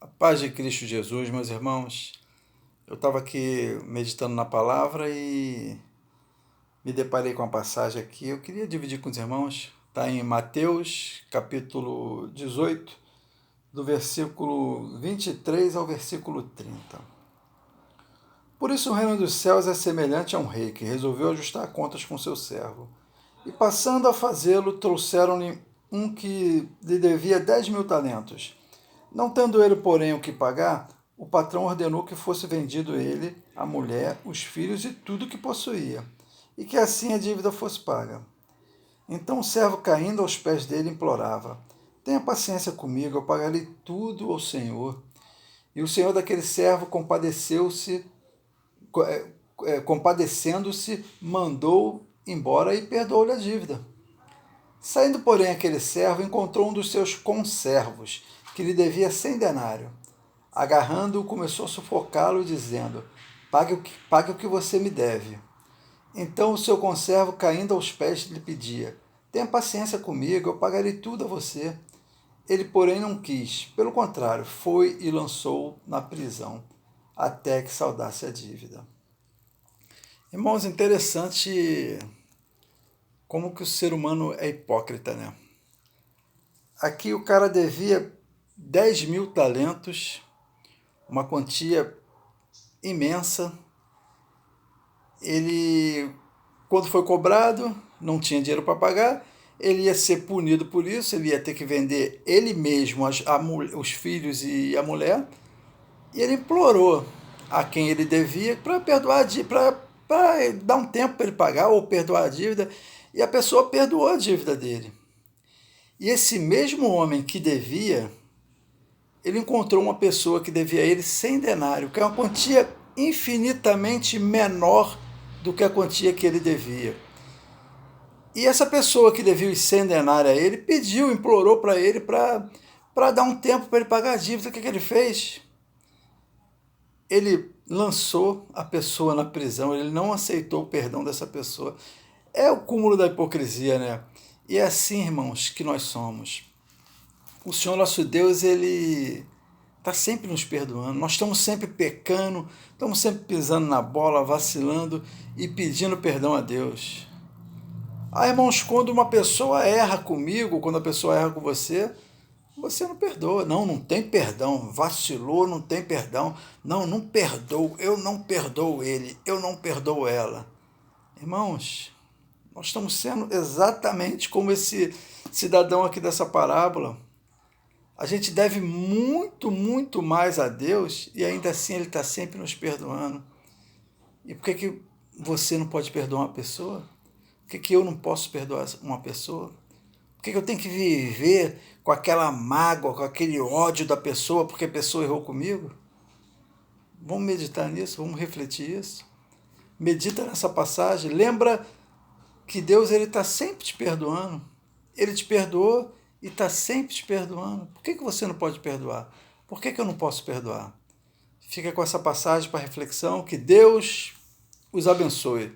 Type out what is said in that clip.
A paz de Cristo Jesus, meus irmãos. Eu estava aqui meditando na palavra e me deparei com uma passagem aqui. Eu queria dividir com os irmãos. Está em Mateus, capítulo 18, do versículo 23 ao versículo 30. Por isso o reino dos céus é semelhante a um rei que resolveu ajustar contas com seu servo. E passando a fazê-lo, trouxeram-lhe um que lhe devia 10.000 talentos. Não tendo ele, porém, o que pagar, o patrão ordenou que fosse vendido ele, a mulher, os filhos e tudo o que possuía, e que assim a dívida fosse paga. Então o servo, caindo aos pés dele, implorava: Tenha paciência comigo, eu pagarei tudo ao Senhor. E o senhor daquele servo, compadecendo-se, mandou embora e perdoou-lhe a dívida. Saindo, porém, aquele servo encontrou um dos seus conservos, que lhe devia 100 denários. Agarrando-o, começou a sufocá-lo, dizendo: pague o que você me deve. Então o seu conservo, caindo aos pés, lhe pedia: Tenha paciência comigo, eu pagarei tudo a você. Ele, porém, não quis. Pelo contrário, foi e lançou-o na prisão, até que saldasse a dívida. Irmãos, interessante como que o ser humano é hipócrita, né? Aqui o cara devia 10.000 talentos, uma quantia imensa. Ele, quando foi cobrado, não tinha dinheiro para pagar, ele ia ser punido por isso, ele ia ter que vender ele mesmo, os filhos e a mulher, e ele implorou a quem ele devia para perdoar, para dar um tempo para ele pagar ou perdoar a dívida, e a pessoa perdoou a dívida dele. E esse mesmo homem que devia, ele encontrou uma pessoa que devia a ele 100 denários, que é uma quantia infinitamente menor do que a quantia que ele devia. E essa pessoa que devia os 100 denários a ele, implorou para ele para dar um tempo para ele pagar a dívida. O que ele fez? Ele lançou a pessoa na prisão, ele não aceitou o perdão dessa pessoa. É o cúmulo da hipocrisia, né? E é assim, irmãos, que nós somos. O Senhor nosso Deus, ele está sempre nos perdoando. Nós estamos sempre pecando, estamos sempre pisando na bola, vacilando e pedindo perdão a Deus. Irmãos, quando uma pessoa erra comigo, quando a pessoa erra com você, você não perdoa. Não tem perdão. Vacilou, não tem perdão. Não perdoo. Eu não perdoo ele. Eu não perdoo ela. Irmãos, nós estamos sendo exatamente como esse cidadão aqui dessa parábola. A gente deve muito, muito mais a Deus e ainda assim Ele está sempre nos perdoando. E por que você não pode perdoar uma pessoa? Por que eu não posso perdoar uma pessoa? Por que eu tenho que viver com aquela mágoa, com aquele ódio da pessoa porque a pessoa errou comigo? Vamos meditar nisso, vamos refletir isso. Medita nessa passagem, lembra que Deus está sempre te perdoando. Ele te perdoou e está sempre te perdoando. Por que você não pode perdoar? Por que eu não posso perdoar? Fica com essa passagem para reflexão. Que Deus os abençoe.